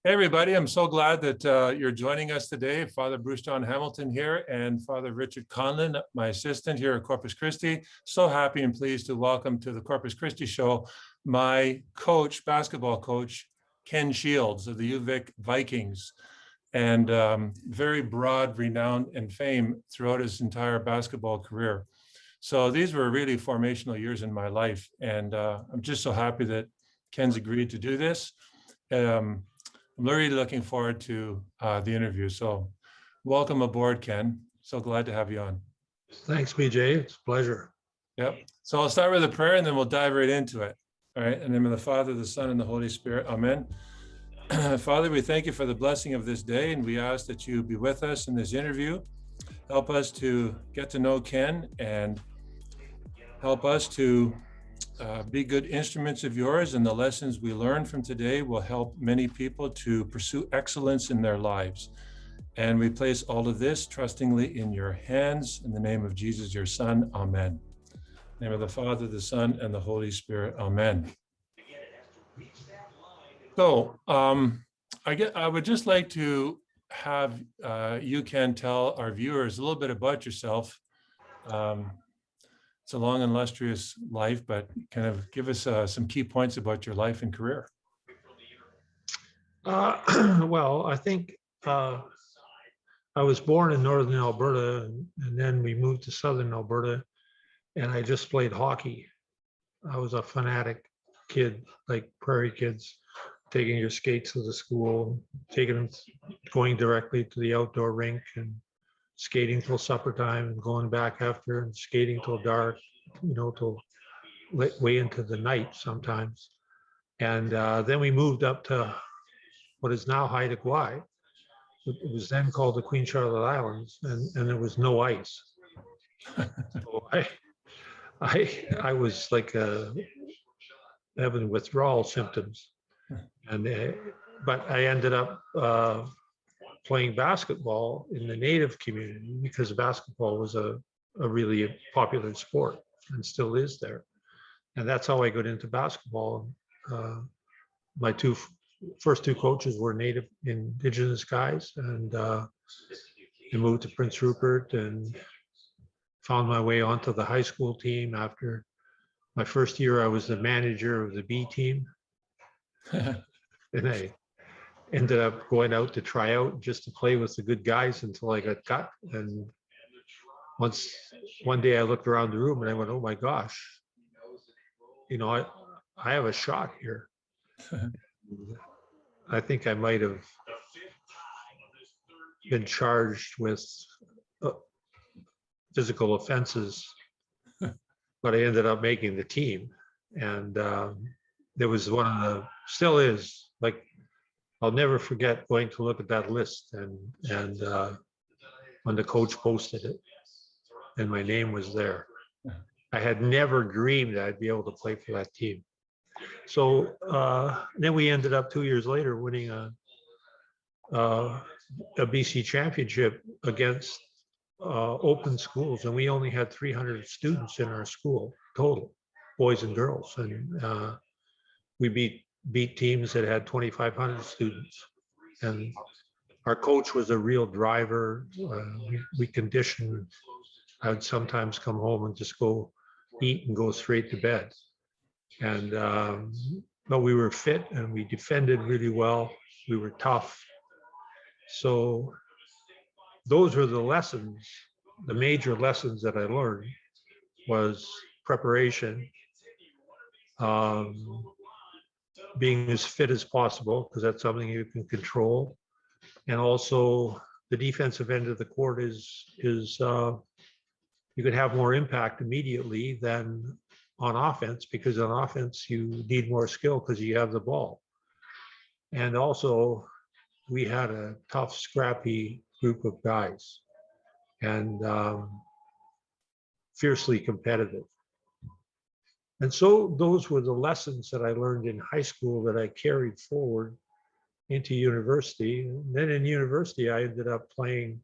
Hey, everybody. I'm so glad that you're joining us today. Father Bruce John Hamilton here and Father Richard Conlon, my assistant here at Corpus Christi. So happy and pleased to welcome to the Corpus Christi show my coach, basketball coach, Ken Shields of the UVic Vikings, and very broad renown and fame throughout his entire basketball career. So these were really formational years in my life. And I'm just so happy that Ken's agreed to do this. I'm really looking forward to the interview. So welcome aboard, Ken. So glad to have you on. Thanks, BJ. It's a pleasure. Yep. So I'll start with a prayer and then we'll dive right into it. All right. In the name of the Father, the Son, and the Holy Spirit. Amen. Father, we thank you for the blessing of this day, and we ask that you be with us in this interview. Help us to get to know Ken and help us to be good instruments of yours, and the lessons we learn from today will help many people to pursue excellence in their lives. And we place all of this trustingly in your hands, in the name of Jesus, your Son. Amen. In the name of the Father, the Son, and the Holy Spirit. Amen. So I would just like to have you, Ken, tell our viewers a little bit about yourself. It's a long and illustrious life, but kind of give us some key points about your life and career. Well, I think I was born in northern Alberta, and then we moved to southern Alberta, and I just played hockey. I was a fanatic kid, like prairie kids, taking your skates to the school, going directly to the outdoor rink and skating till supper time and going back after and skating till dark, till way into the night sometimes. And then we moved up to what is now Haida Gwaii. It was then called the Queen Charlotte Islands, and there was no ice. So I was like having withdrawal symptoms, but I ended up playing basketball in the Native community because basketball was a really popular sport and still is there. And that's how I got into basketball. My first two coaches were Native Indigenous guys, and I moved to Prince Rupert and found my way onto the high school team. After my first year, I was the manager of the B team. And I ended up going out to try out just to play with the good guys until I got cut. And one day I looked around the room and I went, oh my gosh, I have a shot here. I think I might have been charged with physical offenses, but I ended up making the team. And there was still is, like, I'll never forget going to look at that list and when the coach posted it and my name was there. I had never dreamed that I'd be able to play for that team. So then we ended up 2 years later winning a BC championship against open schools, and we only had 300 students in our school total, boys and girls, and we beat teams that had 2,500 students. And our coach was a real driver. We conditioned. I would sometimes come home and just go eat and go straight to bed. And but we were fit and we defended really well. We were tough. So those were the lessons. The major lessons that I learned was preparation, being as fit as possible, because that's something you can control. And also the defensive end of the court is you could have more impact immediately than on offense, because on offense you need more skill because you have the ball. And also we had a tough, scrappy group of guys and fiercely competitive. And so those were the lessons that I learned in high school that I carried forward into university. And then in university, I ended up playing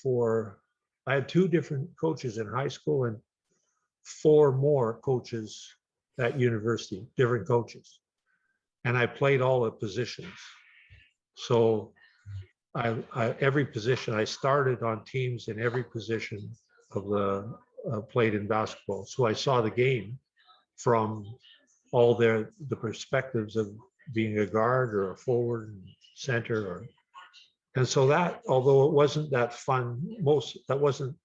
I had 2 different coaches in high school and 4 more coaches at university, different coaches. And I played all the positions. So every position, I started on teams in every position of the played in basketball. So I saw the game from all the perspectives of being a guard or a forward, center, and so that, although it wasn't that fun, that wasn't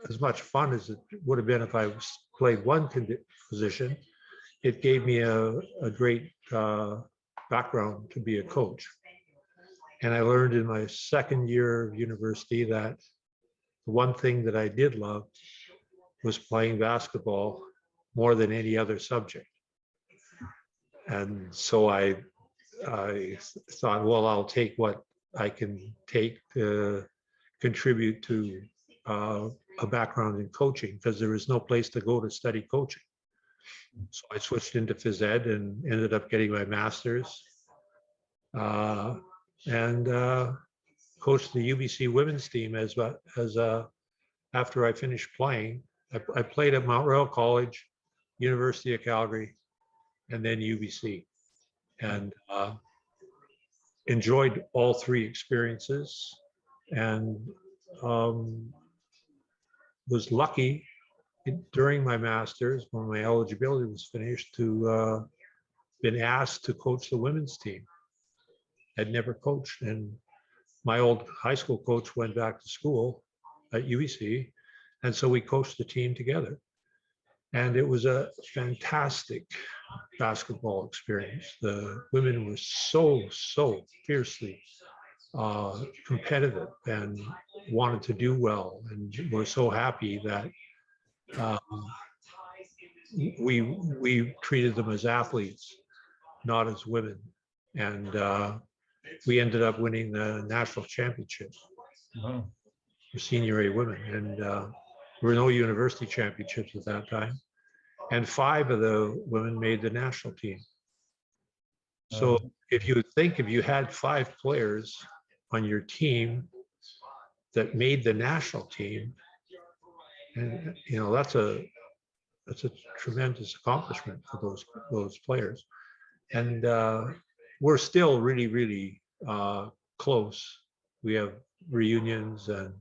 as much fun as it would have been if I played one position. It gave me a great background to be a coach. And I learned in my second year of university that the one thing that I did love was playing basketball more than any other subject. And so I thought, well, I'll take what I can take to contribute to a background in coaching, because there was no place to go to study coaching. So I switched into phys ed and ended up getting my master's, and coached the UBC women's team after I finished playing. I played at Mount Royal College, University of Calgary, and then UBC, and enjoyed all three experiences, and was lucky during my master's, when my eligibility was finished, to been asked to coach the women's team. I'd never coached, and my old high school coach went back to school at UBC, and so we coached the team together. And it was a fantastic basketball experience. The women were so fiercely competitive and wanted to do well, and were so happy that we treated them as athletes, not as women. And we ended up winning the national championship for senior A women. And there were no university championships at that time. And 5 of the women made the national team. So if you had 5 players on your team that made the national team, and that's a tremendous accomplishment for those players. And we're still really close. We have reunions, and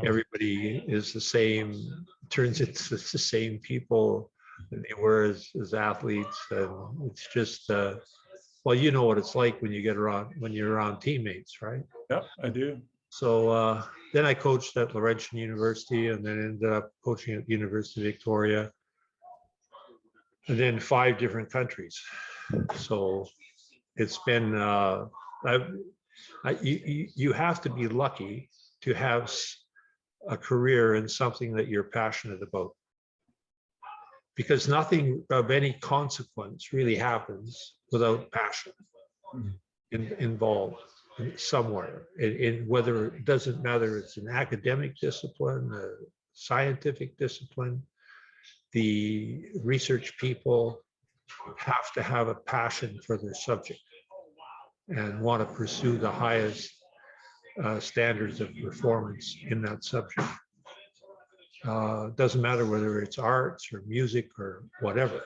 everybody is the same, turns into the same people that they were as athletes. And it's just well, you know what it's like when you're around teammates, right? Yeah, I do. So then I coached at Laurentian University, and then ended up coaching at the University of Victoria, and then 5 different countries. So it's been you have to be lucky to have a career in something that you're passionate about, because nothing of any consequence really happens without passion involved somewhere. In whether, it doesn't matter, it's an academic discipline, a scientific discipline, the research people have to have a passion for their subject and want to pursue the highest standards of performance in that subject. Doesn't matter whether it's arts or music or whatever.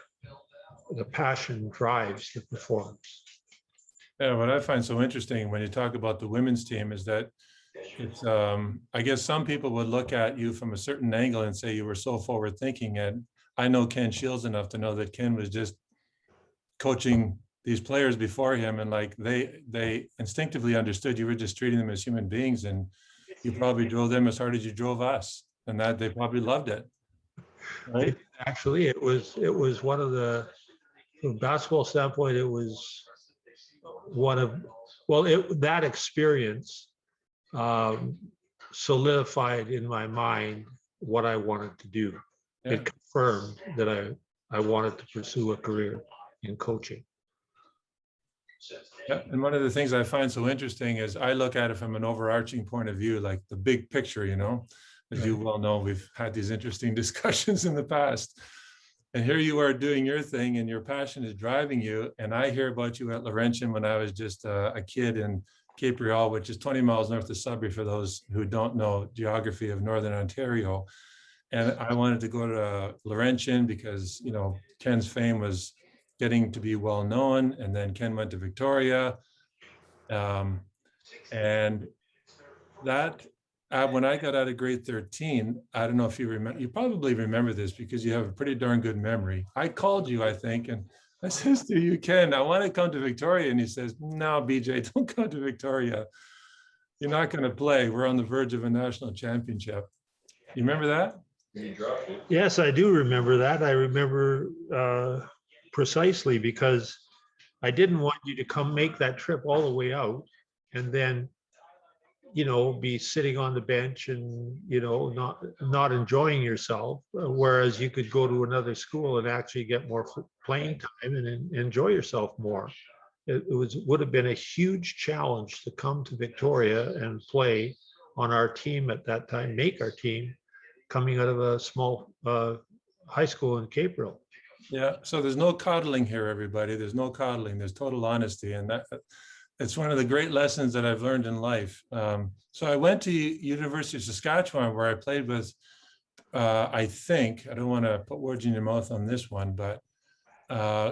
The passion drives the performance. Yeah, what I find so interesting when you talk about the women's team is that it's, I guess some people would look at you from a certain angle and say you were so forward thinking. And I know Ken Shields enough to know that Ken was just coaching these players before him, and like they instinctively understood you were just treating them as human beings, and you probably drove them as hard as you drove us, and that they probably loved it. Right? Actually, it was one of the, from a basketball standpoint, it was one of, well, that experience solidified in my mind what I wanted to do. Yeah. It confirmed that I wanted to pursue a career in coaching. Yeah, and one of the things I find so interesting is I look at it from an overarching point of view, like the big picture, as you well know, we've had these interesting discussions in the past. And here you are doing your thing, and your passion is driving you. And I hear about you at Laurentian when I was just a kid in Cape Real, which is 20 miles north of Sudbury, for those who don't know geography of Northern Ontario. And I wanted to go to Laurentian because, Ken's fame was getting to be well known. And then Ken went to Victoria. And that when I got out of grade 13, I don't know if you remember, you probably remember this because you have a pretty darn good memory. I called you, I think, and I says to you, Ken, I want to come to Victoria. And he says, no, BJ, don't come to Victoria. You're not going to play. We're on the verge of a national championship. You remember that? Yes, I do remember that. I remember precisely because I didn't want you to come make that trip all the way out and then, be sitting on the bench and, not enjoying yourself. Whereas you could go to another school and actually get more playing time and enjoy yourself more. It would have been a huge challenge to come to Victoria and play on our team at that time, make our team, coming out of a small high school in Caperville. Yeah, so there's no coddling here, everybody. There's no coddling. There's total honesty, and it's one of the great lessons that I've learned in life. So I went to University of Saskatchewan, where I played with, I think, I don't want to put words in your mouth on this one, but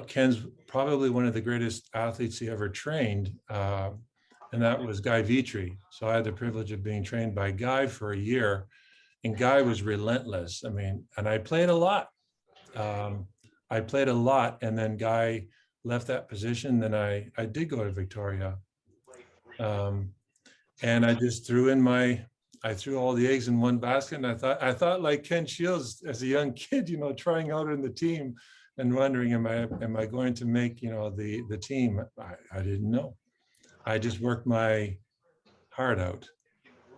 Ken's probably one of the greatest athletes he ever trained, and that was Guy Vitry. So I had the privilege of being trained by Guy for a year, and Guy was relentless. I mean, and I played a lot. And then Guy left that position. Then I did go to Victoria. And I just threw all the eggs in one basket. And I thought like Ken Shields as a young kid, trying out in the team and wondering, am I going to make, the team? I didn't know. I just worked my heart out.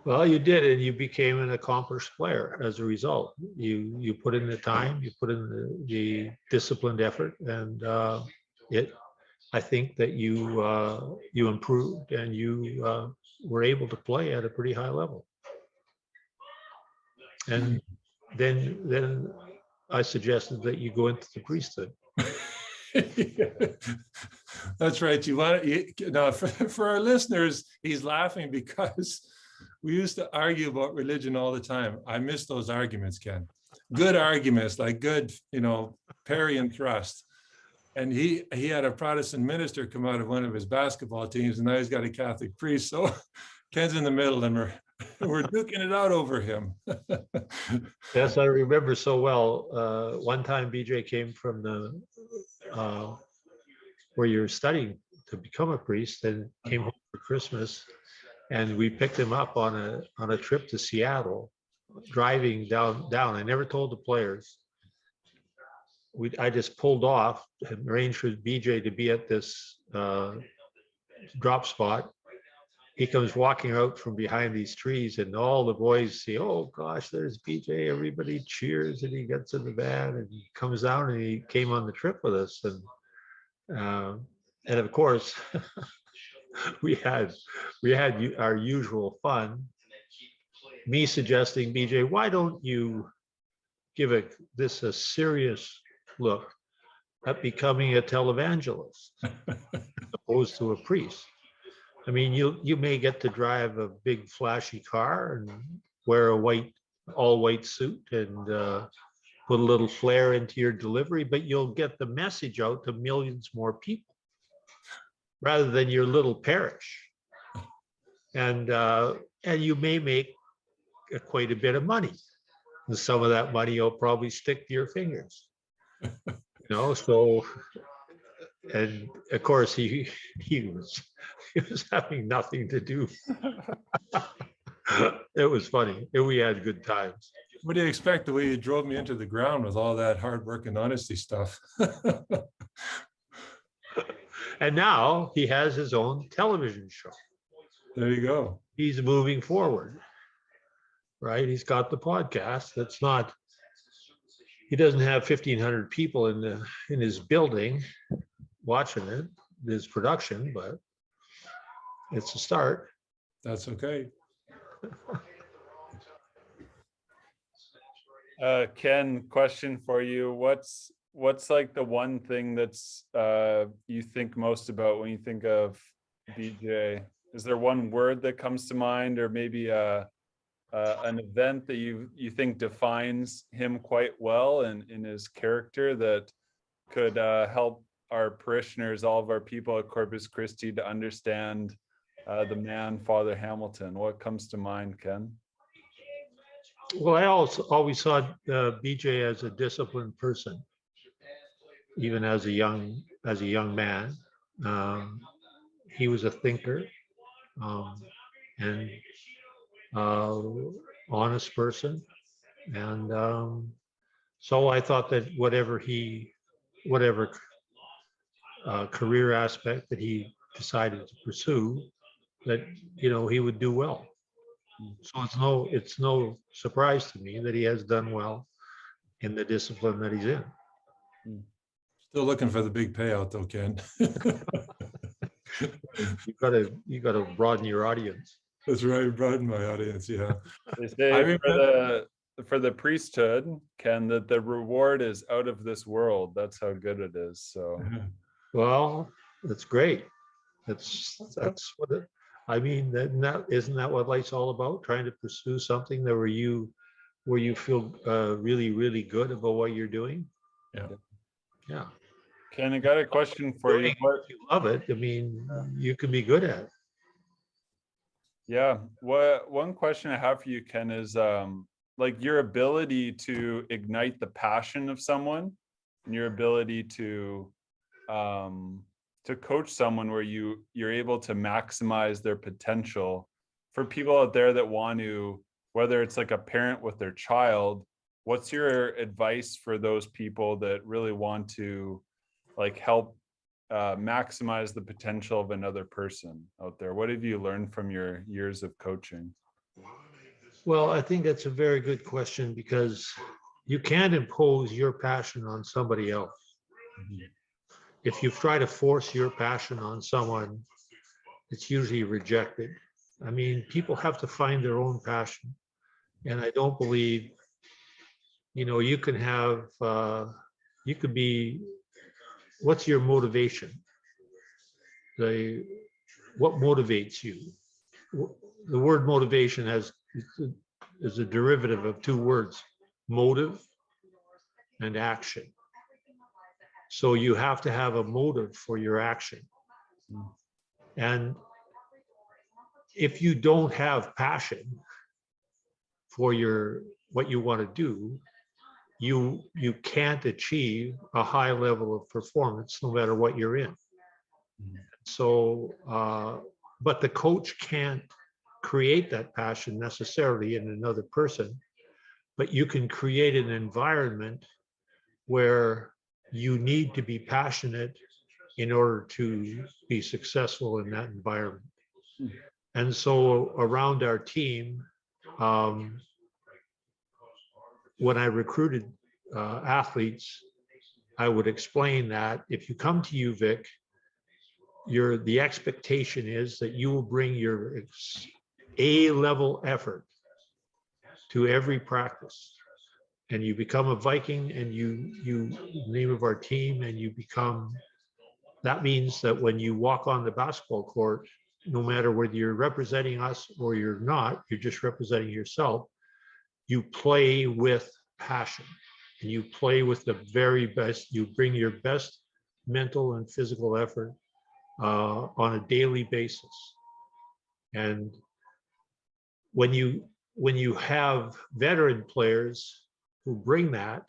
Well, you did, and you became an accomplished player as a result. You put in the time, you put in the disciplined effort, and I think that you improved and you were able to play at a pretty high level. And then I suggested that you go into the priesthood. That's right. Now for our listeners, he's laughing because we used to argue about religion all the time. I miss those arguments, Ken. Good arguments, like good, parry and thrust. And he had a Protestant minister come out of one of his basketball teams, and now he's got a Catholic priest. So Ken's in the middle, and we're duking it out over him. Yes, I remember so well. One time BJ came from the where you're studying to become a priest, and came home for Christmas, and we picked him up on a trip to Seattle, driving down. I never told the players. I just pulled off and arranged for BJ to be at this drop spot. He comes walking out from behind these trees, and all the boys see, oh gosh, there's BJ. Everybody cheers, and he gets in the van and he comes down, and he came on the trip with us. And of course, we had our usual fun. Me suggesting, BJ, why don't you give this a serious look at becoming a televangelist opposed to a priest? I mean, you may get to drive a big flashy car and wear a all white suit and put a little flair into your delivery, but you'll get the message out to millions more people rather than your little parish. And you may make quite a bit of money. And some of that money will probably stick to your fingers. So, and of course he was having nothing to do. It was funny. We had good times. What do you expect, the way you drove me into the ground with all that hard work and honesty stuff? And now he has his own television show. There you go. He's moving forward, right? He's got the podcast. He doesn't have 1,500 people in his building watching his production, but it's a start. That's okay. Ken, question for you. What's like the one thing that's you think most about when you think of BJ? Is there one word that comes to mind, or maybe an event that you think defines him quite well and in his character that could help our parishioners, all of our people at Corpus Christi to understand the man, Father Hamilton? What comes to mind, Ken? Well, I also always saw BJ as a disciplined person, even as a young man. He was a thinker, and honest person, and so I thought that whatever career aspect that he decided to pursue, that he would do well. So it's no surprise to me that he has done well in the discipline that he's in. Still looking for the big payout though, Ken. You gotta broaden your audience. That's right, broaden my audience, yeah. They say I remember, for the priesthood, Ken, that the reward is out of this world. That's how good it is. So Well, that's great. That's what I mean. Isn't that what life's all about? Trying to pursue something that where you feel really, really good about what you're doing. Yeah. Ken, I got a question for you. If you love it, I mean, you can be good at it. Yeah. One question I have for you, Ken, is like your ability to ignite the passion of someone and your ability to coach someone where you're able to maximize their potential. For people out there that want to, whether it's like a parent with their child, what's your advice for those people that really want to like help maximize the potential of another person out there? What have you learned from your years of coaching? Well, I think that's a very good question, because you can't impose your passion on somebody else. If you try to force your passion on someone, it's usually rejected. I mean, people have to find their own passion. And I don't believe, you can have, you could be, what's your motivation? What motivates you? The word motivation is a derivative of two words, motive and action. So you have to have a motive for your action. And if you don't have passion for what you want to do, you can't achieve a high level of performance no matter what you're in. So, but the coach can't create that passion necessarily in another person, but you can create an environment where you need to be passionate in order to be successful in that environment. And so around our team, when I recruited athletes, I would explain that if you come to UVic, the expectation is that you will bring your A-level effort to every practice. And you become a Viking, and you name of our team, and that means that when you walk on the basketball court, no matter whether you're representing us or you're not, you're just representing yourself, you play with passion, and you play with the very best. You bring your best mental and physical effort on a daily basis. And when you have veteran players who bring that,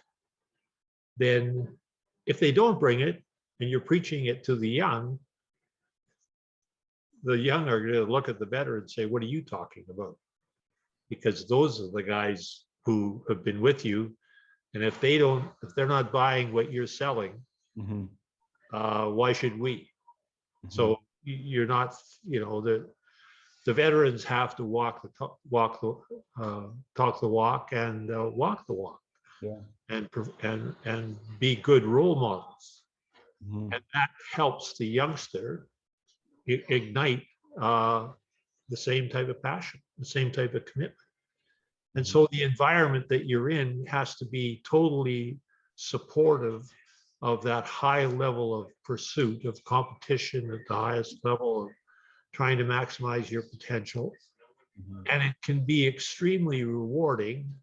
then if they don't bring it and you're preaching it to the young are going to look at the veteran and say, what are you talking about? Because those are the guys who have been with you. And if they're not buying what you're selling, why should we? So you're not, the veterans have to talk the walk and walk the walk. Yeah. And be good role models. And that helps the youngster ignite the same type of passion, the same type of commitment. And so the environment that you're in has to be totally supportive of that high level of pursuit, of competition at the highest level, of trying to maximize your potential. And it can be extremely rewarding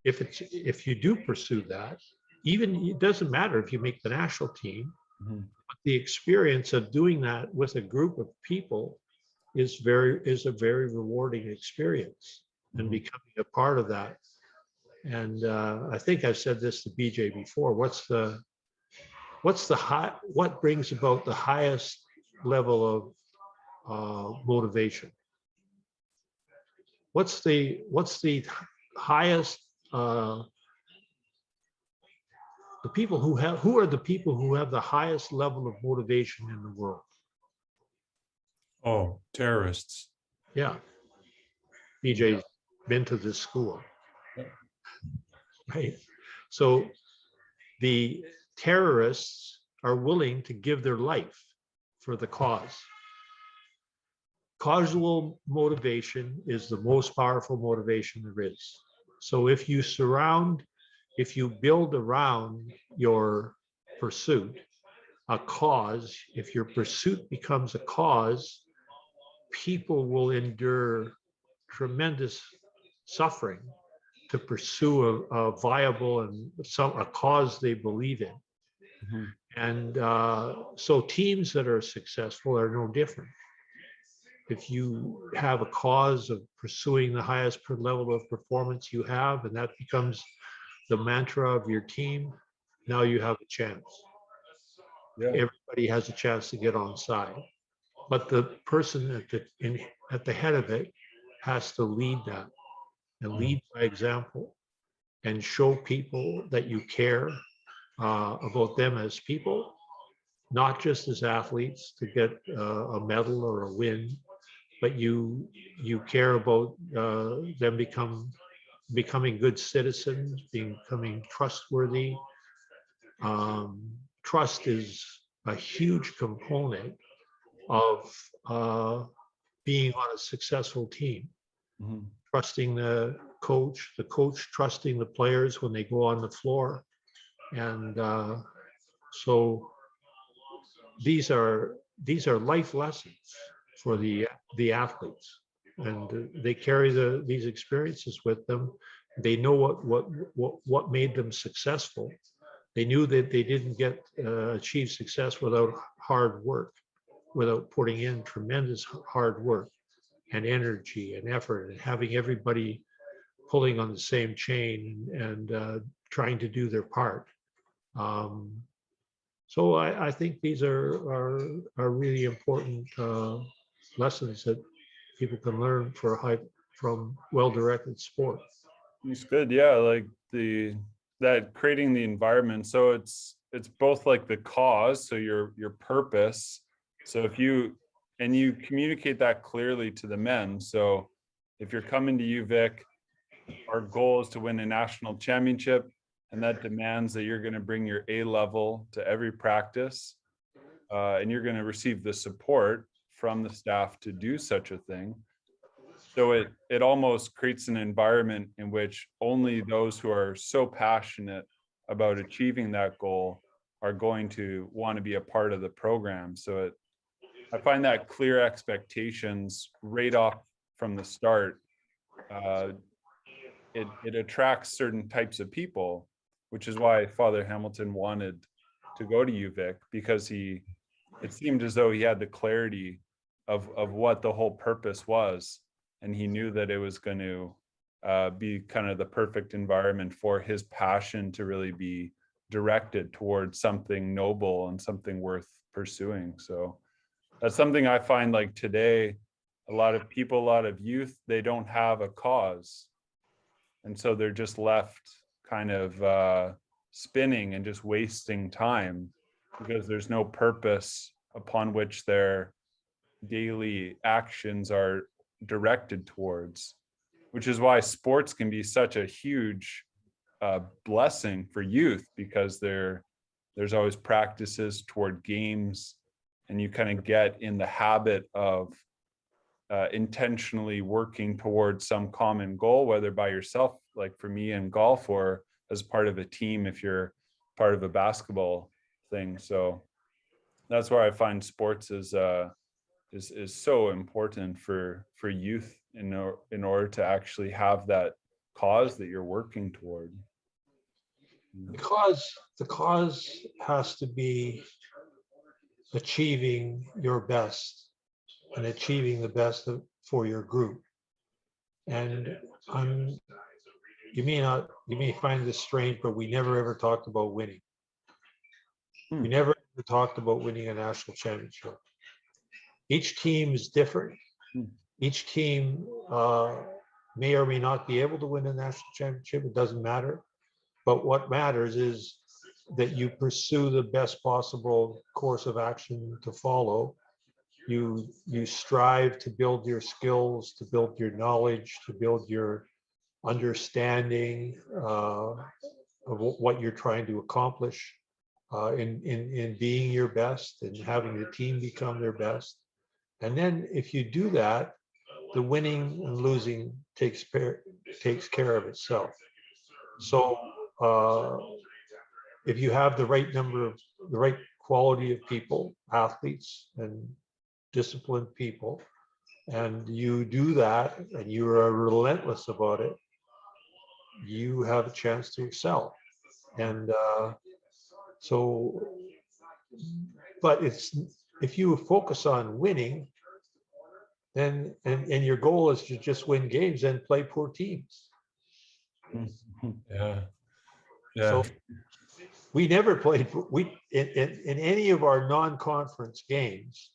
if you do pursue that. Even, it doesn't matter if you make the national team, Mhm. The experience of doing that with a group of people is a very rewarding experience, and Mhm. becoming a part of that. And I think I've said this to BJ before. What brings about the highest level of motivation? What's the highest who are the people who have the highest level of motivation in the world? Oh, terrorists. Yeah, BJ's been to this school, right? So the terrorists are willing to give their life for the cause. Causal motivation is the most powerful motivation there is. So if you build around your pursuit a cause, if your pursuit becomes a cause, people will endure tremendous suffering to pursue a viable and a cause they believe in. Mhm. And so teams that are successful are no different. If you have a cause of pursuing the highest level of performance you have, and that becomes the mantra of your team, now you have a chance. Yeah. Everybody has a chance to get on side. But the person at the head of it has to lead that and lead by example and show people that you care about them as people, not just as athletes to get a medal or a win, but you care about them becoming good citizens, becoming trustworthy. Trust is a huge component of being on a successful team. Mhm. Trusting the coach trusting the players when they go on the floor. And so these are life lessons for the athletes, and they carry these experiences with them. They know what made them successful. They knew that they didn't achieve success without hard work, without putting in tremendous hard work and energy and effort, and having everybody pulling on the same chain and trying to do their part. Um, so I think these are really important lessons that people can learn from well-directed sport. It's good. Yeah. Like that creating the environment. So it's both like the cause, so your purpose. So if you communicate that clearly to the men. So if you're coming to UVic, our goal is to win a national championship, and that demands that you're going to bring your A level to every practice, and you're going to receive the support from the staff to do such a thing. So it almost creates an environment in which only those who are so passionate about achieving that goal are going to want to be a part of the program. So I find that clear expectations right off from the start, it attracts certain types of people, which is why Father Hamilton wanted to go to UVic, because it seemed as though he had the clarity of what the whole purpose was, and he knew that it was going to be kind of the perfect environment for his passion to really be directed towards something noble and something worth pursuing. So that's something I find, like today, a lot of people, a lot of youth, they don't have a cause. And so they're just left kind of spinning and just wasting time because there's no purpose upon which their daily actions are directed towards, which is why sports can be such a huge blessing for youth, because there's always practices toward games, and you kind of get in the habit of intentionally working towards some common goal, whether by yourself, like for me in golf, or as part of a team if you're part of a basketball thing. So that's where I find sports is so important for youth in order to actually have that cause that you're working toward. The cause has to be achieving your best and achieving the best for your group. And you may find this strange, but we never ever talked about winning. We never ever talked about winning a national championship. Each team is different. Each team may or may not be able to win a national championship. It doesn't matter. But what matters is that you pursue the best possible course of action to follow. You strive to build your skills, to build your knowledge, to build your understanding of what you're trying to accomplish in being your best and having the team become their best. And then if you do that, the winning and losing takes care of itself. So if you have the right quality of people, athletes and disciplined people, and you do that and you are relentless about it, you have a chance to excel. And but if you focus on winning, then and your goal is to just win games, then play poor teams. Yeah. So we never played, in any of our non-conference games,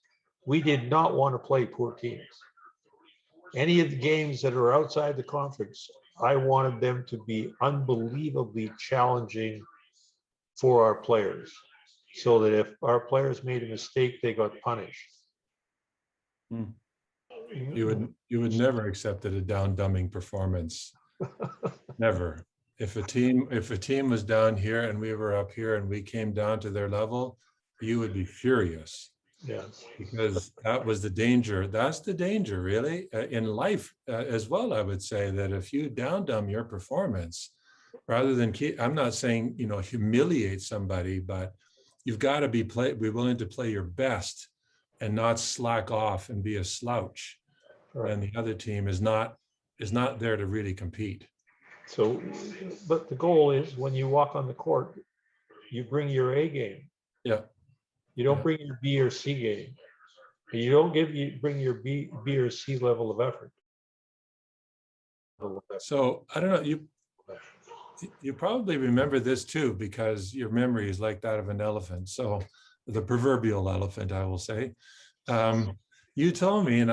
we did not want to play poor teams. Any of the games that are outside the conference, I wanted them to be unbelievably challenging for our players, so that if our players made a mistake, they got punished. You would never accept a down-dumbing performance. Never. If a team was down here and we were up here and we came down to their level, you would be furious. Yes. Because that was the danger. That's the danger, really, in life as well. I would say that if you down-dumb your performance, rather than I'm not saying, humiliate somebody, but you've got to be willing to play your best and not slack off and be a slouch. Right. And the other team is not there to really compete. So, but the goal is when you walk on the court, you bring your A game. Yeah. You don't bring your B or C game. You don't bring your B or C level of effort. So I don't know, you probably remember this too, because your memory is like that of an elephant. So the proverbial elephant, I will say. You told me, and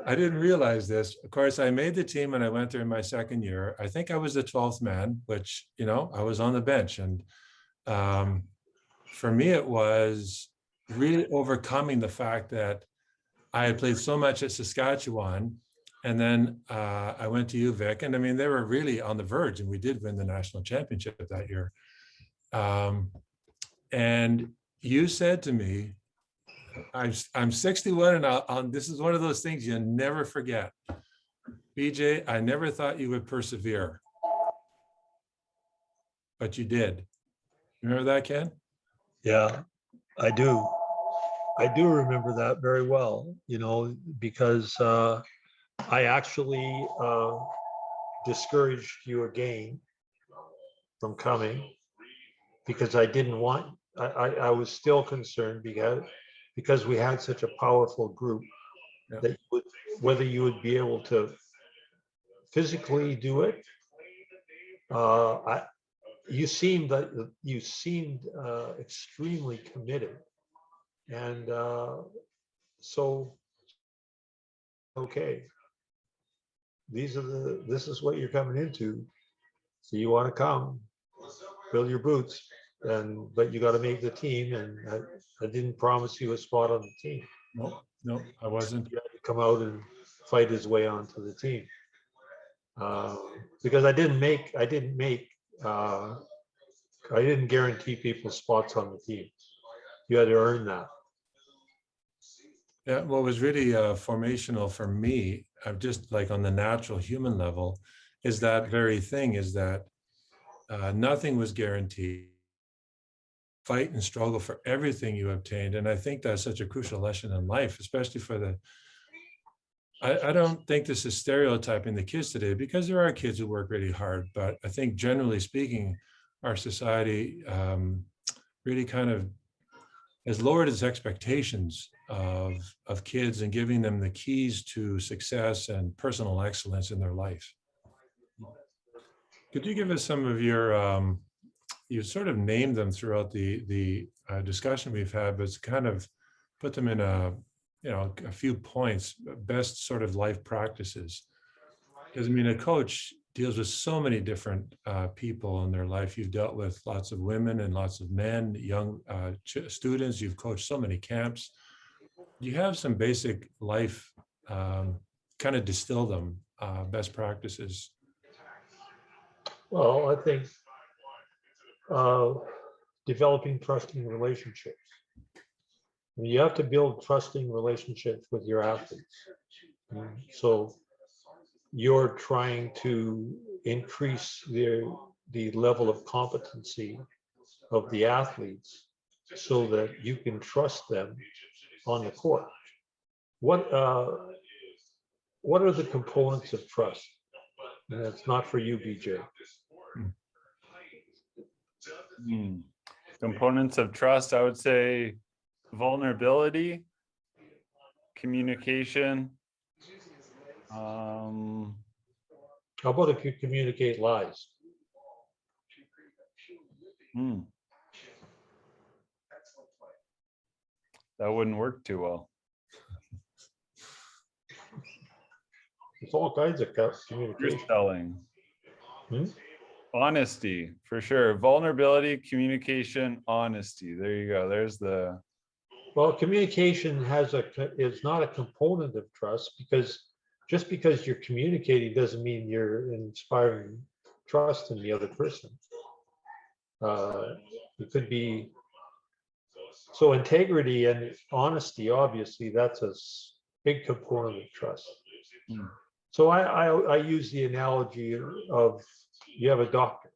I didn't realize this. Of course, I made the team and I went there in my second year. I think I was the 12th man, which, I was on the bench. And for me, it was really overcoming the fact that I had played so much at Saskatchewan. And then I went to UVic. And I mean, they were really on the verge, and we did win the national championship that year. And you said to me, I'm 61 and this is one of those things you never forget. BJ, I never thought you would persevere, but you did. Remember that, Ken? Yeah, I do. I do remember that very well, because I actually discouraged you again from coming because I didn't want, I was still concerned because we had such a powerful group that whether you would be able to physically do it. You seemed extremely committed, and so okay, this is what you're coming into. So you want to come, fill your boots, but you got to make the team, and I didn't promise you a spot on the team. No, I wasn't. You had to come out and fight his way onto the team, because I didn't guarantee people spots on the team. You had to earn that. Yeah, what was really formational for me, just like on the natural human level, is that very thing, is that nothing was guaranteed. Fight and struggle for everything you obtained. And I think that's such a crucial lesson in life, especially for I don't think this is stereotyping the kids today, because there are kids who work really hard, but I think generally speaking, our society really kind of has lowered its expectations of kids and giving them the keys to success and personal excellence in their life. Could you give us some of your, you sort of named them throughout the discussion we've had, but it's kind of put them in a few points, best sort of life practices. Because I mean, a coach deals with so many different people in their life. You've dealt with lots of women and lots of men, young students. You've coached so many camps. You have some basic life, kind of distill them, best practices. Well, I think developing trusting relationships. You have to build trusting relationships with your athletes. So you're trying to increase the level of competency of the athletes so that you can trust them on the court. What are the components of trust? And that's not for you, BJ. Components of trust, I would say vulnerability, communication. How about if you communicate lies? That wouldn't work too well. There's all kinds of communication. Truth telling. Hmm? Honesty, for sure. Vulnerability, communication, honesty. There you go. There's the. Well, communication is not a component of trust, because just because you're communicating doesn't mean you're inspiring trust in the other person. It could be, so integrity and honesty, obviously, that's a big component of trust. So I use the analogy of, you have a doctor.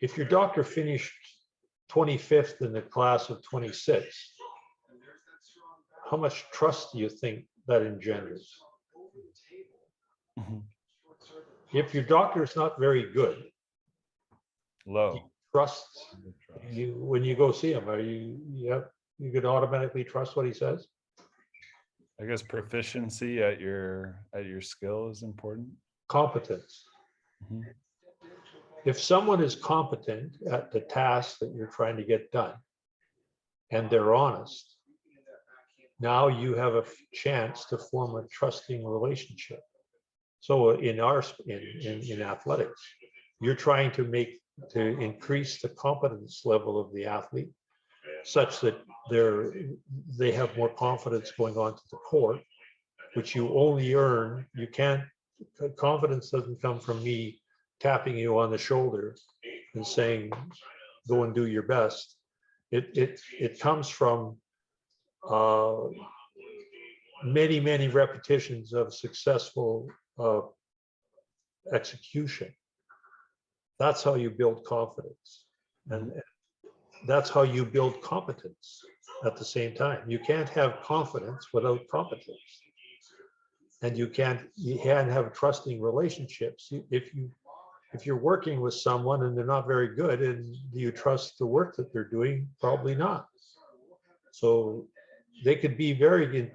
If your doctor finished 25th in the class of 26, how much trust do you think that engenders? If your doctor is not very good, Low. trust you when you go see him. Are you could automatically trust what he says? I guess proficiency at your skill is important. Competence. If someone is competent at the task that you're trying to get done and they're honest, now you have a chance to form a trusting relationship. So in athletics, you're trying to increase the competence level of the athlete such that they have more confidence going onto the court, which you only earn. You can't, confidence doesn't come from me tapping you on the shoulder and saying, go and do your best. It comes from many repetitions of successful execution. That's how you build confidence, and that's how you build competence at the same time. You can't have confidence without competence, and you can't have trusting relationships if you're working with someone and they're not very good, and do you trust the work that they're doing? Probably not. So they could be very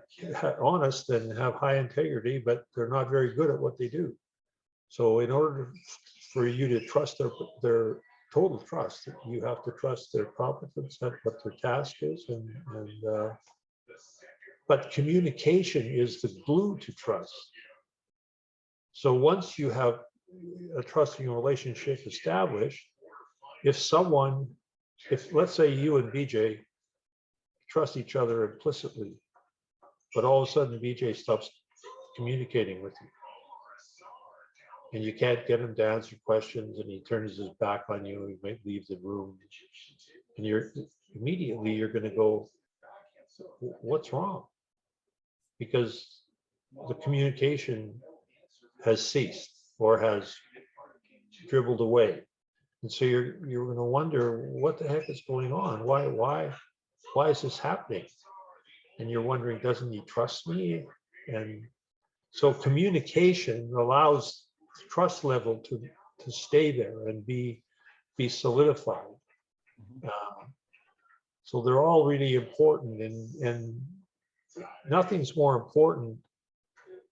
honest and have high integrity, but they're not very good at what they do. So in order for you to trust their total trust, you have to trust their competence at what their task is, but communication is the glue to trust. So once you have a trusting relationship established, if let's say you and BJ trust each other implicitly, but all of a sudden BJ stops communicating with you, and you can't get him to answer questions, and he turns his back on you, he might leave the room, and you're going to go, what's wrong? Because the communication has ceased or has dribbled away. And so you're going to wonder, what the heck is going on? Why is this happening? And you're wondering, doesn't he trust me? And so communication allows trust level to stay there and be solidified. So they're all really important, and nothing's more important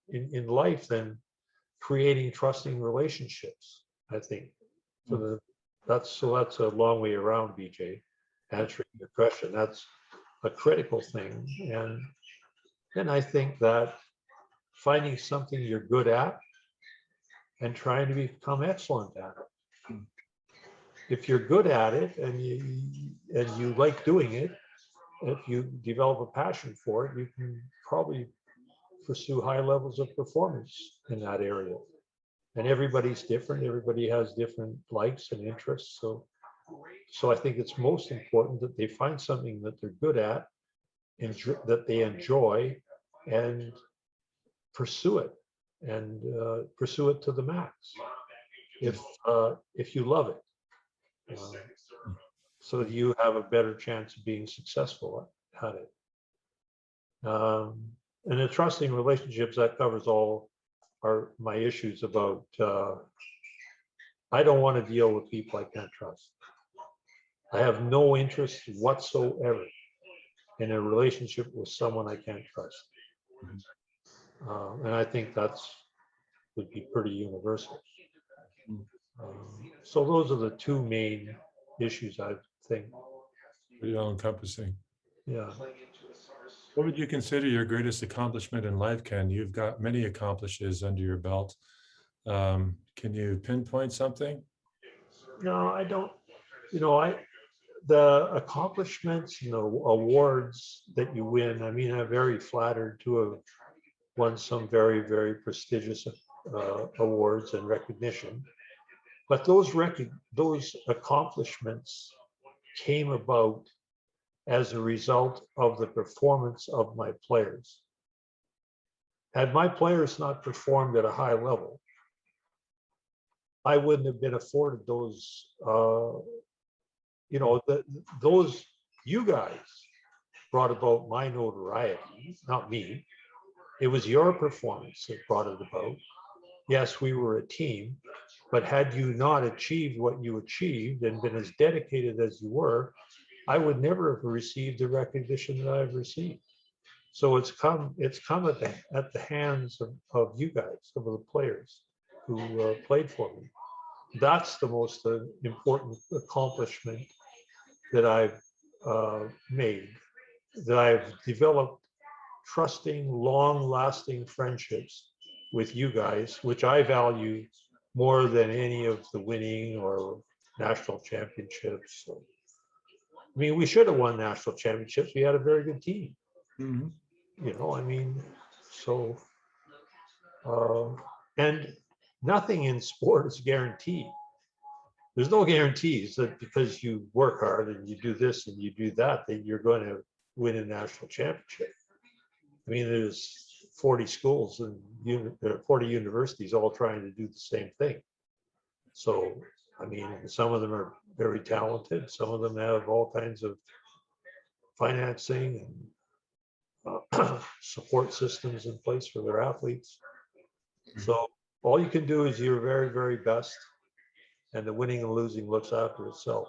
in life than creating trusting relationships, I think. So that's a long way around, BJ, answering your question. That's a critical thing. And I think that finding something you're good at and trying to become excellent at it. If you're good at it and you like doing it, if you develop a passion for it, you can probably pursue high levels of performance in that area. And everybody's different. Everybody has different likes and interests. So I think it's most important that they find something that they're good at, that they enjoy, and pursue it, and pursue it to the max. If you love it, so that you have a better chance of being successful at it. And in trusting relationships, that covers all my issues about, I don't want to deal with people I can't trust. I have no interest whatsoever in a relationship with someone I can't trust. And I think would be pretty universal. So those are the two main issues, I think. Pretty all encompassing. Yeah. What would you consider your greatest accomplishment in life, Ken? You've got many accomplishments under your belt. Can you pinpoint something? No, I don't. The accomplishments and the awards that you win, I mean, I'm very flattered to have won some very, very prestigious awards and recognition. But those accomplishments came about as a result of the performance of my players. Had my players not performed at a high level, I wouldn't have been afforded those, those, you guys brought about my notoriety, not me. It was your performance that brought it about. Yes, we were a team, but had you not achieved what you achieved and been as dedicated as you were, I would never have received the recognition that I've received. So it's come at the hands of you guys, of the players who played for me. That's the most important accomplishment that I've made, that I've developed trusting, long-lasting friendships with you guys, which I value more than any of the winning or national championships. I mean, we should have won national championships. We had a very good team. Mm-hmm. And nothing in sport is guaranteed. There's no guarantees that because you work hard and you do this and you do that you're going to win a national championship. I mean, there's 40 schools and 40 universities all trying to do the same thing. So, I mean, some of them are very talented. Some of them have all kinds of financing and support systems in place for their athletes. So all you can do is your very, very best, and the winning and losing looks after itself.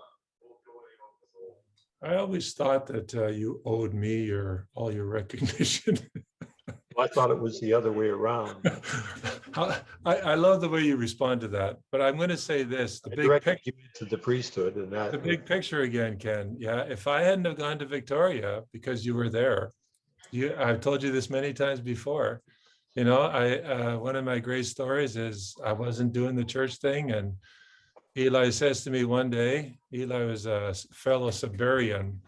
I always thought that you owed me all your recognition. I thought it was the other way around. I love the way you respond to that, but I'm going to say this: the big picture to the priesthood, and that the big picture again, Ken. Yeah, if I hadn't have gone to Victoria because you were there, I've told you this many times before. One of my great stories is I wasn't doing the church thing, and Eli says to me one day, Eli was a fellow Siberian.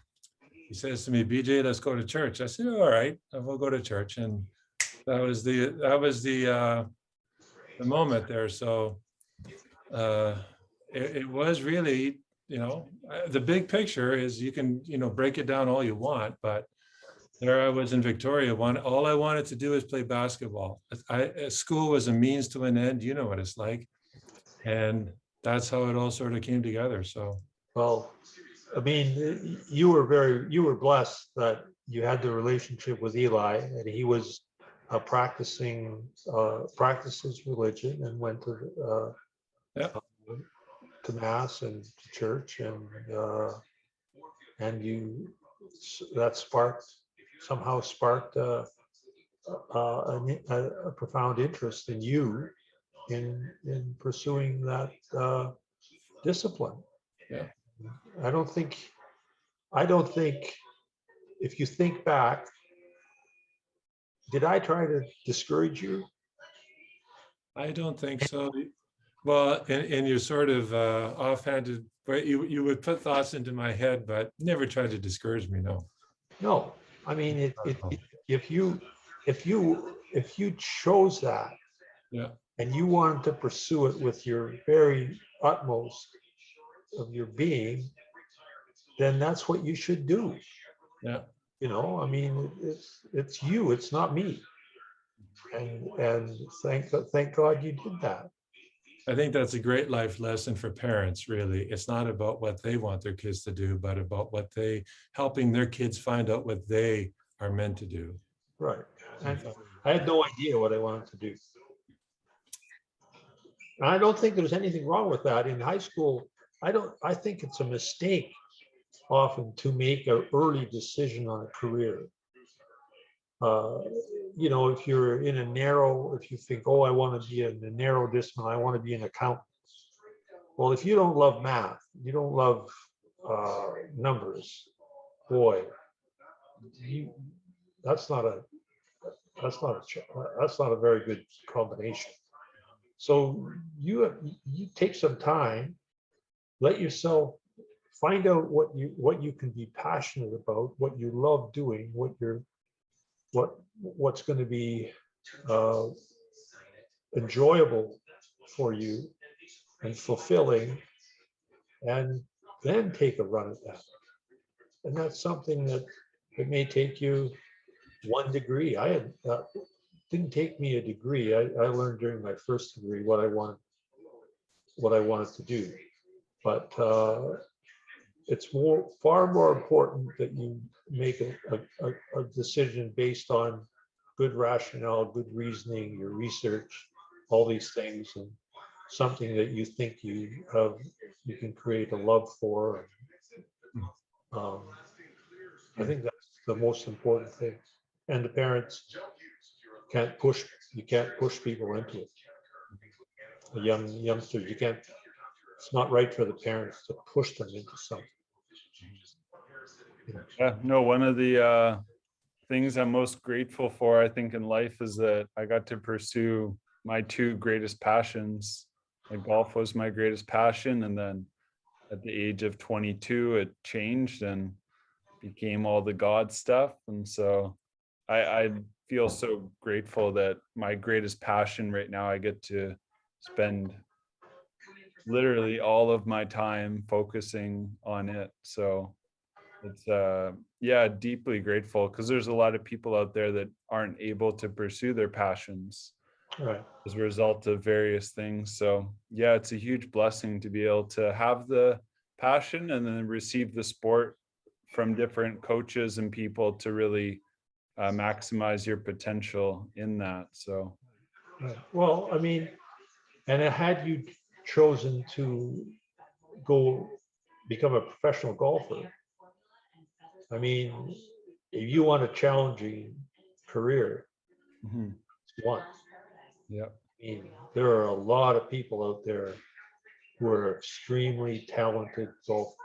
He says to me, BJ, let's go to church. I said, all right, we'll go to church. And that was the moment there. So it was really, the big picture is you can, break it down all you want, but there I was in Victoria. All I wanted to do is play basketball. School was a means to an end. You know what it's like. And that's how it all sort of came together. So, well, I mean, you were blessed that you had the relationship with Eli, and he was practices religion and went to mass and to church, and you that somehow sparked a profound interest in you in pursuing that discipline. Yeah. I don't think if you think back, did I try to discourage you? I don't think so. Well, in your sort of offhanded way, you would put thoughts into my head, but never tried to discourage me. No. No, I mean, if you chose that Yeah. and you wanted to pursue it with your very utmost of your being, then that's what you should do. Yeah. You know, I mean, it's you, it's not me. And thank God you did that. I think that's a great life lesson for parents, really. It's not about what they want their kids to do, but about helping their kids find out what they are meant to do. Right. And I had no idea what I wanted to do. And I don't think there's anything wrong with that. In high school, I think it's a mistake often to make an early decision on a career. You know, if you're if you think, oh, I want to be in a narrow discipline, I want to be an accountant. Well, if you don't love math, you don't love numbers, boy, that's not a very good combination. So you take some time, let yourself find out what you can be passionate about, what you love doing, what's going to be enjoyable for you and fulfilling, and then take a run at that. And that's something that it may take you 1 degree. Didn't take me a degree. I learned during my first degree what I wanted to do. But it's far more important that you make a decision based on good rationale, good reasoning, your research, all these things, and something that you think you can create a love for. I think that's the most important thing. And the parents you can't push people into it. The youngsters, it's not right for the parents to push them into something. Yeah, no, one of the things I'm most grateful for, I think, in life is that I got to pursue my 2 greatest passions. Like golf was my greatest passion, and then at the age of 22, it changed and became all the God stuff. And so I feel so grateful that my greatest passion right now, I get to spend literally all of my time focusing on it. So it's yeah, deeply grateful, because there's a lot of people out there that aren't able to pursue their passions Right. as a result of various things. So yeah, it's a huge blessing to be able to have the passion and then receive the sport from different coaches and people to really maximize your potential in that. So Right. Well, I mean, and had you chosen to go become a professional golfer, I mean, if you want a challenging career, it's one. yeah. I mean, there are a lot of people out there who are extremely talented golfers,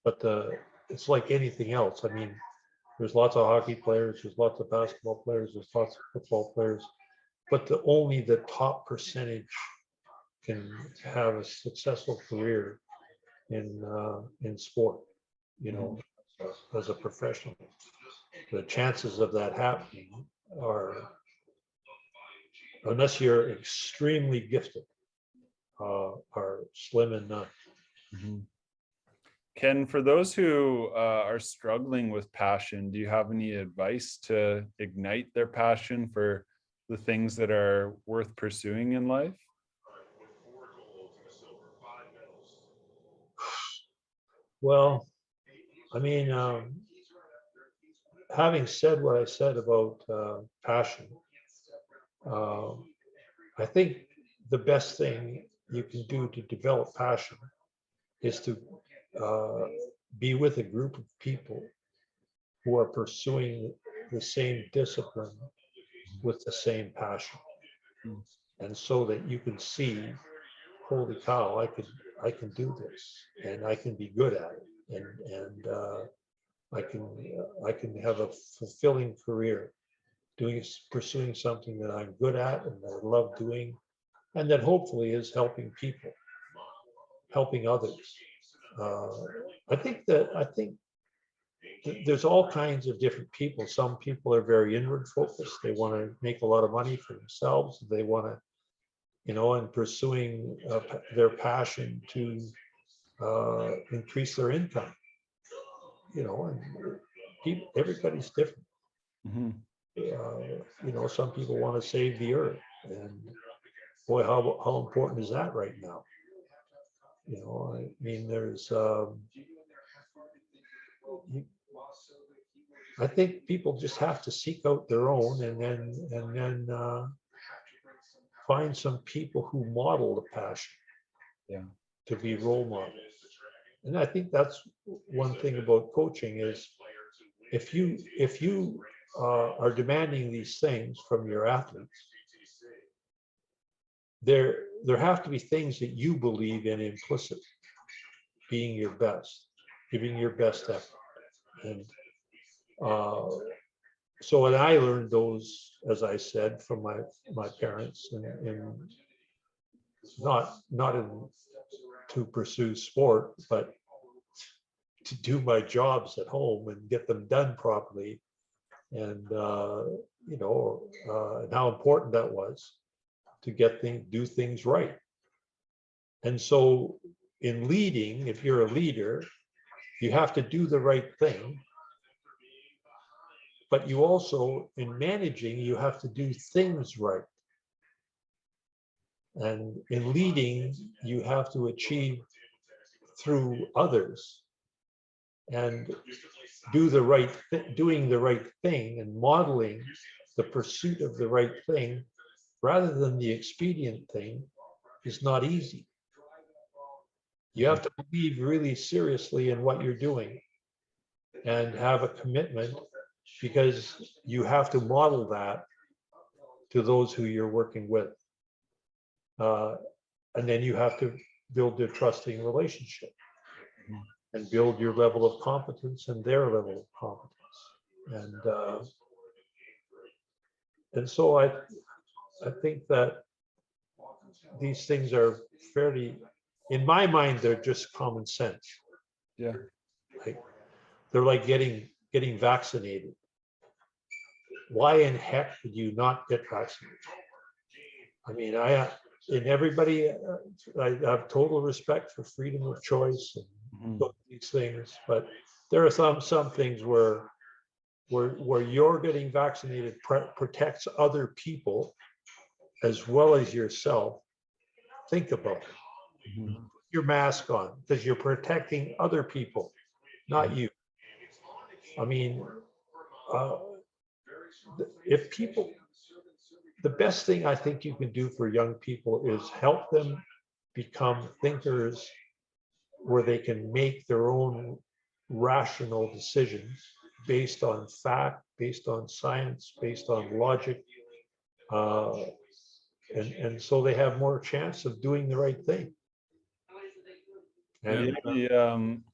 but it's like anything else. I mean, there's lots of hockey players, there's lots of basketball players, there's lots of football players, but only the top percentage can have a successful career in sport, you know, as a professional. The chances of that happening are, unless you're extremely gifted, are slim and none. Ken, for those who are struggling with passion, do you have any advice to ignite their passion for the things that are worth pursuing in life? Well, I mean, having said what I said about passion, I think the best thing you can do to develop passion is to be with a group of people who are pursuing the same discipline with the same passion. And so that you can see, holy cow, I can do this, and I can be good at it, and I can have a fulfilling career pursuing something that I'm good at and that I love doing, and that hopefully is helping people, helping others. I think there's all kinds of different people. Some people are very inward focused. They want to make a lot of money for themselves. They want to, and pursuing their passion to increase their income. And everybody's different. Mhm. Some people want to save the earth, and boy, how important is that right now? I mean, I think people just have to seek out their own, and then find some people who model the passion. Yeah. To be role models. And I think that's one thing about coaching is if you are demanding these things from your athletes, there have to be things that you believe in implicit, being your best, giving your best effort. And so when I learned those, as I said, from my parents, and not in to pursue sport, but to do my jobs at home and get them done properly, and and how important that was to do things right. And so in leading, if you're a leader, you have to do the right thing, but you also, in managing, you have to do things right. And in leading, you have to achieve through others and doing the right thing and modeling the pursuit of the right thing rather than the expedient thing is not easy. You have to believe really seriously in what you're doing and have a commitment, because you have to model that to those who you're working with. And then you have to build a trusting relationship and build your level of competence and their level of competence. And so I think that these things are fairly, in my mind, they're just common sense. Yeah. They're like getting vaccinated. Why in heck did you not get vaccinated? I mean, I have total respect for freedom of choice and these things, but there are some things where you're getting vaccinated protects other people as well as yourself. Think about it. Put your mask on because you're protecting other people, not you. I mean, if people, the best thing I think you can do for young people is help them become thinkers where they can make their own rational decisions based on fact, based on science, based on logic. And so they have more chance of doing the right thing. And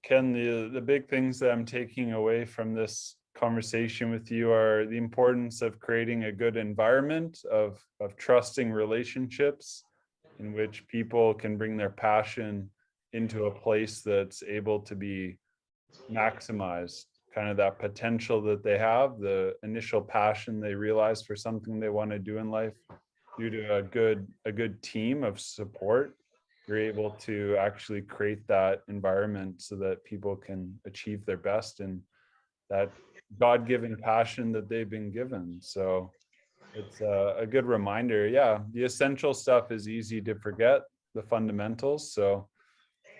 Ken, the big things that I'm taking away from this conversation with you are the importance of creating a good environment of trusting relationships in which people can bring their passion into a place that's able to be maximized, kind of that potential that they have, the initial passion they realize for something they want to do in life. Due to a good team of support, you're able to actually create that environment so that people can achieve their best and that God-given passion that they've been given. So it's a good reminder. Yeah, the essential stuff is easy to forget, the fundamentals. So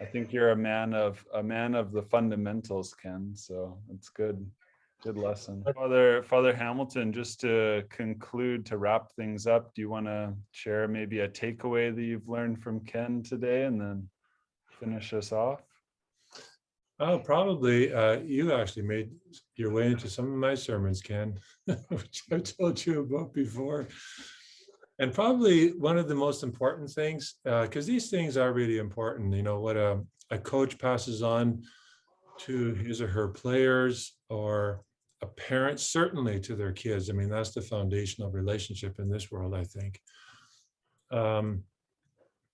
I think you're a man of the fundamentals, Ken. So it's good lesson. Father Hamilton, just to conclude, to wrap things up, do you want to share maybe a takeaway that you've learned from Ken today and then finish us off? Oh, probably you actually made your way into some of my sermons, Ken, which I've told you about before. And probably one of the most important things, because these things are really important, you know, what a coach passes on to his or her players, or a parent certainly to their kids. I mean, that's the foundational relationship in this world, I think.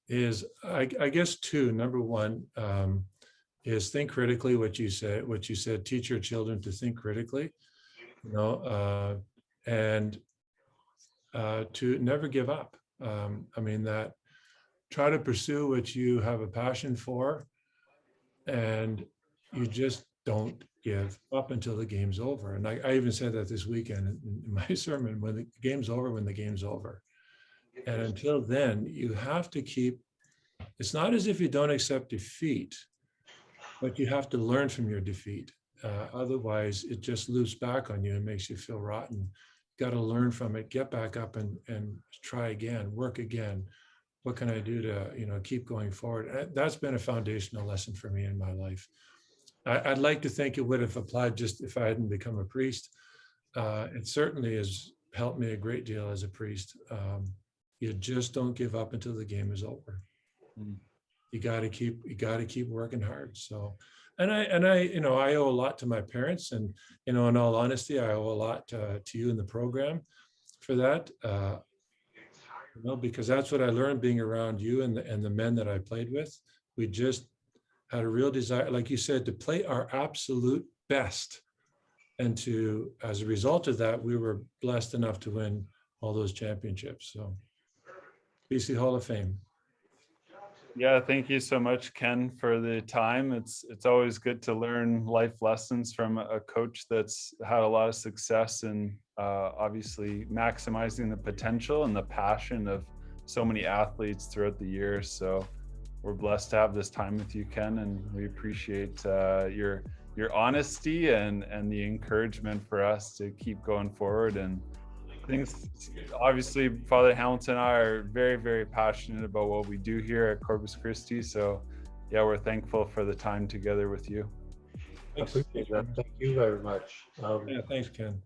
Is I guess two. Number one is think critically. What you said, teach your children to think critically, you know, and to never give up. I mean, that try to pursue what you have a passion for, and you just don't give up until the game's over. And I even said that this weekend in my sermon, when the game's over, when the game's over. And until then, you have to keep, it's not as if you don't accept defeat, but you have to learn from your defeat. Otherwise, it just loops back on you and makes you feel rotten. Got to learn from it, get back up and try again, work again. What can I do to, you know, keep going forward? That's been a foundational lesson for me in my life. I'd like to think it would have applied just if I hadn't become a priest. It certainly has helped me a great deal as a priest. You just don't give up until the game is over. You got to keep working hard. So, and I, you know, I owe a lot to my parents, and, you know, in all honesty, I owe a lot to you in the program for that. You know, because that's what I learned being around you and the men that I played with. We just had a real desire, like you said, to play our absolute best. And to, as a result of that, we were blessed enough to win all those championships. So BC Hall of Fame. Yeah, thank you so much, Ken, for the time. It's always good to learn life lessons from a coach that's had a lot of success in obviously maximizing the potential and the passion of so many athletes throughout the year. So we're blessed to have this time with you, Ken, and we appreciate your honesty and the encouragement for us to keep going forward. And things, obviously, Father Hamilton and I are very, very passionate about what we do here at Corpus Christi. So yeah, we're thankful for the time together with you. Thank you very much. Yeah, thanks, Ken.